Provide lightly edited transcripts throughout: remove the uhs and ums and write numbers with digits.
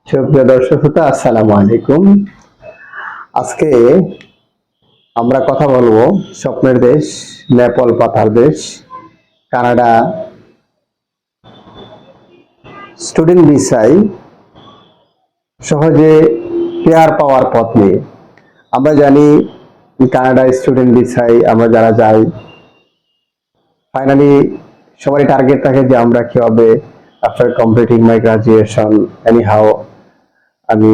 সুপ্রিয় দর্শক শ্রোতা, আসসালামু আলাইকুম। আজকে আমরা কথা বলবো স্বপ্নের দেশ, নেপাল পাতার দেশ, কানাডা স্টুডেন্ট ভিসায় সহজে পেয়ার পাওয়ার পথ নিয়ে। আমরা জানি কানাডা স্টুডেন্ট ভিসায় আমরা যারা যাই, ফাইনালি সবারই টার্গেট থাকে যে আমরা কিভাবে after completing my graduation any how আমি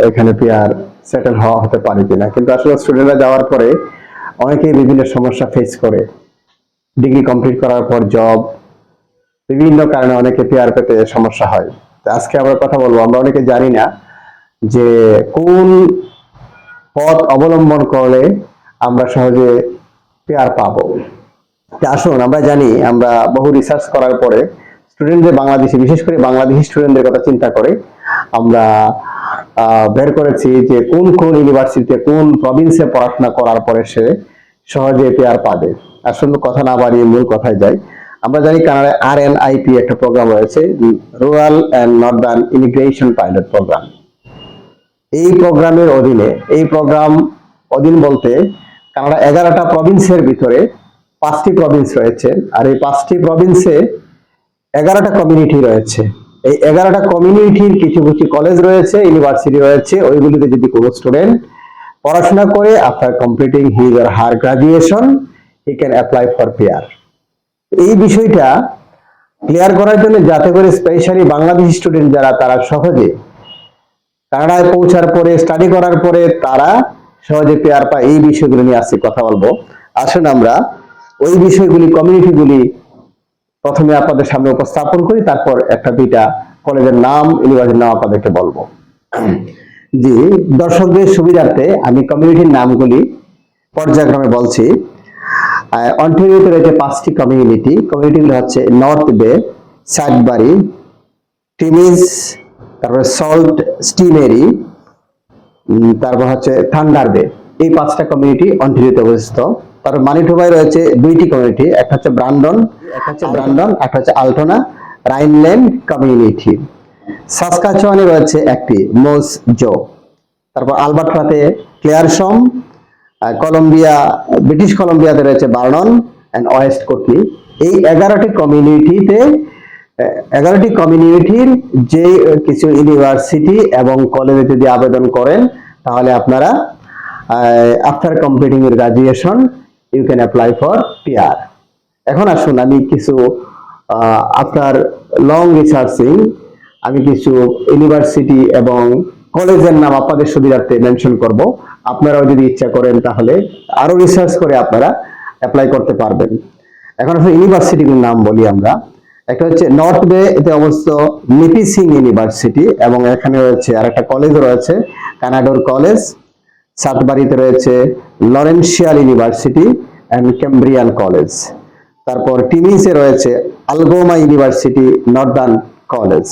এখানে পেয়ার সেটেল হতে পারি কিনা। কিন্তু আসলে স্টুডেন্টরা যাওয়ার পরে অনেকেই বিভিন্ন সমস্যা ফেস করে। ডিগ্রি কমপ্লিট করার পর জব, বিভিন্ন কারণে অনেকে পেয়ার পেতে সমস্যা হয়। তো আজকে আমরা কথা বলবো, আমরা অনেকে জানি না যে কোন পথ অবলম্বন করলে আমরা সহজে পেয়ার পাবো। আসুন, আমরা জানি, আমরা বহু রিসার্চ করার পরে স্টুডেন্টদের বাংলাদেশি, বিশেষ করে বাংলাদেশি স্টুডেন্টদের কথা চিন্তা করে আমরা বের করেছি যে কোন কোন ইউনিভার্সিটিতে কোন প্রভিন্সে পড়াশোনা করার পরে সে সহজে পেয়ার পাবে। আসলে কথা না বাড়িয়ে মূল কথায় যাই। আমরা জানি কানাডায় RNIP একটা প্রোগ্রাম রয়েছে, rural and northern immigration pilot program. এই প্রোগ্রামের অধীনে, এই প্রোগ্রাম অধীন বলতে কানাডা 11টা প্রভিন্সের ভিতরে 5টি প্রভিন্স রয়েছে, আর এই 5টি প্রভিন্সে 11টা কমিউনিটি রয়েছে। এই 11টা কমিউনিটির কিছু কিছু কলেজ রয়েছে, ইউনিভার্সিটি রয়েছে। ওইগুলিতে যদি কোনো স্টুডেন্ট পড়াশোনা করে after completing his or her graduation, he can apply for pair. এই বিষয়টা ক্লিয়ার করার জন্য, যাতে করে স্পেশালি বাংলাদেশি স্টুডেন্ট যারা, তারা সহজে কানাডায় পৌঁছার পরে, স্টাডি করার পরে তারা সহজে পেয়ার পায়, এই বিষয়গুলো নিয়ে আজকে কথা বলবো। আসুন আমরা ওই বিষয়গুলি, কমিউনিটিগুলি প্রথমে আপনাদের সামনে উপস্থাপন করি, তারপর একটা দুইটা কলেজের নাম, ইউনিভার্সিটির নাম আপনাদেরকে বলবো। জি, দর্শকদের সুবিধার্থে আমি কমিউনিটির নামগুলি পর্যায়ক্রমে বলছি। অন্টারিওতে রয়েছে 5টি কমিউনিটি। কমিউনিটিগুলো হচ্ছে নর্থ বে, সাইডবারি, টিমিজ, তারপরে সল্ট স্টিমেরি, তারপর হচ্ছে থান্ডার বে। এই 5টা কমিউনিটি অন্টারিওতে অবস্থিত। তারপর মানিটোবায় রয়েছে 2টি কমিউনিটি, একটা হচ্ছে ব্রান্ডন, একটা হচ্ছে আলটোনা রাইনল্যান্ড কমিউনিটি। সাসকাচুয়ানে রয়েছে একটি, মোজ জো। তারপর আলবার্টাতে ক্লেয়ারসম, কলম্বিয়া, ব্রিটিশ কলম্বিয়াতে রয়েছে বার্নন এন্ড ওয়েস্ট কোটলি। এই 11টি কমিউনিটির যে কিছু ইউনিভার্সিটি এবং কলেজে যদি আবেদন করেন, তাহলে আপনারা আফটার কমপ্লিটিং এর graduation you can apply for PR. এখন আসুন, আমি কিছু আফটার লং রিসার্চিং আমি কিছু ইউনিভার্সিটি এবং কলেজের নাম আপনাদের সুবিধার্থে মেনশন করব। আপনারাও যদি ইচ্ছা করেন তাহলে আরো রিসার্চ করে আপনারা অ্যাপ্লাই করতে পারবেন। এখন আসলে ইউনিভার্সিটিগুলোর নাম বলি আমরা। একটা হচ্ছে নর্থ বে, এতে অবস্থিত নিপিসিং ইউনিভার্সিটি, এবং এখানে রয়েছে আরেকটা কলেজ রয়েছে, কানাডোর কলেজ। সাতবাড়িতে রয়েছে লরেন্সিয়াল ইউনিভার্সিটি এন্ড ক্যামব্রিয়ান কলেজ। তারপর টিমিসে রয়েছে আলগোমা ইউনিভার্সিটি নর্দার্ন কলেজ।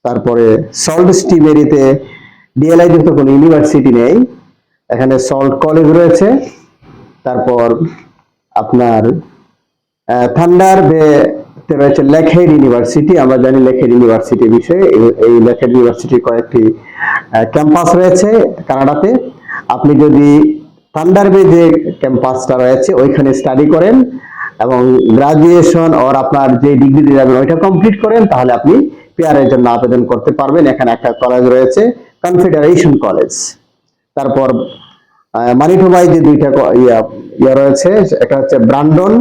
তারপরে সল্ট স্টিমেরিতে ডিএলআই যুক্ত কোনো ইউনিভার্সিটি নেই, এখানে সল্ট কলেজ রয়েছে। তারপর আপনার থান্ডার বে তে রয়েছে লেকহেড ইউনিভার্সিটি। আমরা জানি লেকহেড ইউনিভার্সিটির বিষয়ে, এই লেকহেড ইউনিভার্সিটির কয়েকটি ক্যাম্পাস রয়েছে কানাডাতে। আপনি যদি থান্ডার বে যে ক্যাম্পাসটা রয়েছে ওইখানে স্টাডি করেন এবং গ্রাজুয়েশন আর আপনার যে ডিগ্রি দিয়ে যাবেন ওইটা কমপ্লিট করেন, তাহলে আপনি পিআরের জন্য আবেদন করতে পারবেন। এখানে একটা কলেজ রয়েছে, কনফেডারেশন কলেজ। তারপর মানিটোবায় যে দুইটা ইয়া রয়েছে, একটা হচ্ছে ব্রান্ডন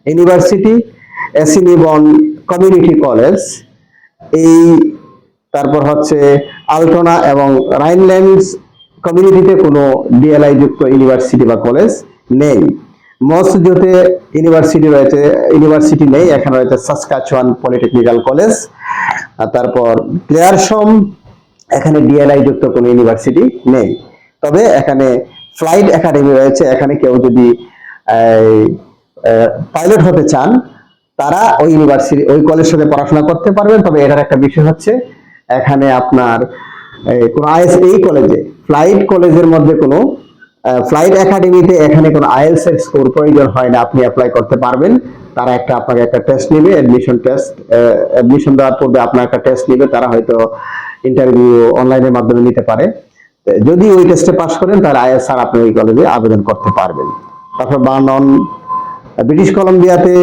ইউনিভার্সিটি, এসিনিবন কমিউনিটি কলেজ। এই তারপর হচ্ছে আলটোনা এবং রাইনল্যান্ডস কমিউনিটিতে কোনো ডিএলআই যুক্ত ইউনিভার্সিটি বা কলেজ নেই। মসজোতে ইউনিভার্সিটি নেই, এখানে রয়েছে সাসকাচুয়ান পলিটেকনিক্যাল কলেজ। তারপর ক্লেয়ারসম, এখানে ডিএলআই যুক্ত কোনো ইউনিভার্সিটি নেই, তবে এখানে ফ্লাইট একাডেমি রয়েছে। এখানে কেউ যদি পাইলট হতে চান, তারা ওই ইউনিভার্সিটি, ওই কলেজের সাথে পড়াশোনা করতে পারবেন। তবে এটার একটা বিষয় হচ্ছে, এখানে আপনার কোন এই কলেজে, ফ্লাইট কলেজের মধ্যে কোনো ফ্লাইট একাডেমিতে এখানে কোনো আইএলটিএস এর স্কোর প্রয়োজন হয় না, আপনি অ্যাপ্লাই করতে পারবেন। তারা আপনাকে একটা টেস্ট নেবে, অ্যাডমিশন দেওয়ার পূর্বে আপনার একটা টেস্ট নেবে। তারা হয়তো ইন্টারভিউ অনলাইনের মাধ্যমে নিতে পারে। যদি ওই টেস্টে পাস করেন তাহলে আইএসআর আপনি ওই কলেজে আবেদন করতে পারবেন। তারপর বার্নন, ব্রিটিশ কলম্বিয়াতে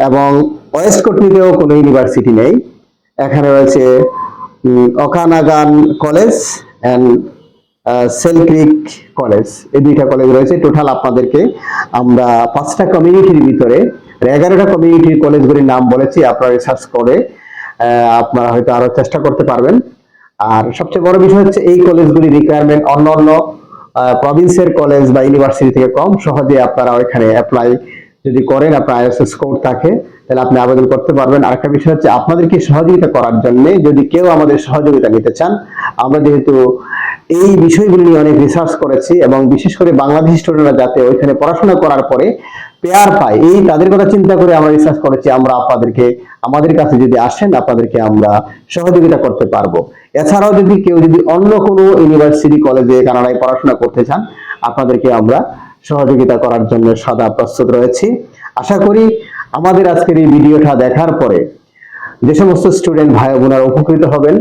এবং ওয়েস্ট কোটনিতেও কোনো ইউনিভার্সিটি নেই। এখানে রয়েছে Okanagan college end sale ক্রিক college, এই দুইটা কলেজ রয়েছে। টোটাল আপনাদেরকে আমরা 5টা কমিউনিটির ভিতরে 11টা কমিউনিটির কলেজগুলির নাম বলেছি। আপনারা রিসার্চ করে আপনারা হয়তো আরো চেষ্টা করতে পারবেন। আর সবচেয়ে বড় বিষয় হচ্ছে এই কলেজগুলি রিকোয়ারমেন্ট অন্য প্রভিন্সের কলেজ বা ইউনিভার্সিটি থেকে কম। সহজে আপনারা ওইখানে অ্যাপ্লাই যদি করেন, আপনার আইএসএস কোড থাকে, তাহলে আপনি আবেদন করতে পারবেন। আরেকটা বিষয় হচ্ছে আপনাদেরকে সহযোগিতা করার জন্য যদি কেউ আমাদের সহযোগিতা নিতে চান, আমরা যেহেতু এই বিষয়গুলি নিয়ে অনেক রিসার্চ করেছি এবং বিশেষ করে বাংলাদেশি স্টুডেন্টরা যাতে ওইখানে পড়াশোনা করার পরে পেয়ার পায়, এই তাদের কথা চিন্তা করে আমরা রিসার্চ করেছি। আমরা আপনাদেরকে আমাদের কাছে যদি আসেন, আপনাদেরকে আমরা সহযোগিতা করতে পারবো। এছাড়াও যদি কেউ যদি অন্য কোনো ইউনিভার্সিটি কলেজে কানাডায় পড়াশোনা করতে চান, আপনাদেরকে আমরা সহযোগিতা করার জন্য সদা প্রস্তুত রয়েছি। আশা করি আমাদের আজকের এই ভিডিওটা দেখার পরে যে সমস্ত স্টুডেন্ট ভাই বোনেরা উপকৃত হবেন,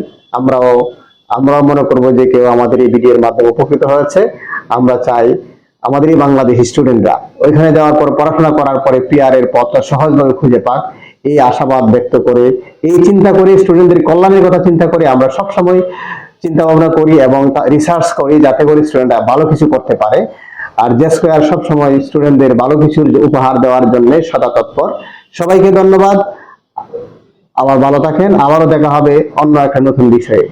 আমরাও মনে করবো যে কেউ আমাদের এই ভিডিওর মাধ্যমে উপকৃত হয়েছে। আমরা চাই আমাদের এই বাংলাদেশি স্টুডেন্টরা ওইখানে যাওয়ার পর পড়াশোনা করার পরে পিআর এর পথটা সহজভাবে খুঁজে পাক, এই আশাবাদ ব্যক্ত করে, এই চিন্তা করে, স্টুডেন্টদের কল্যাণের কথা চিন্তা করে আমরা সবসময় চিন্তা ভাবনা করি এবং রিসার্চ করি যাতে করে স্টুডেন্টরা ভালো কিছু করতে পারে। আর জে স্কয়ার সবসময় স্টুডেন্টদের ভালো কিছুর উপহার দেওয়ার জন্য সদা তৎপর। সবাইকে ধন্যবাদ, আবার ভালো থাকেন। আবারও দেখা হবে অন্য একটা নতুন বিষয়ে।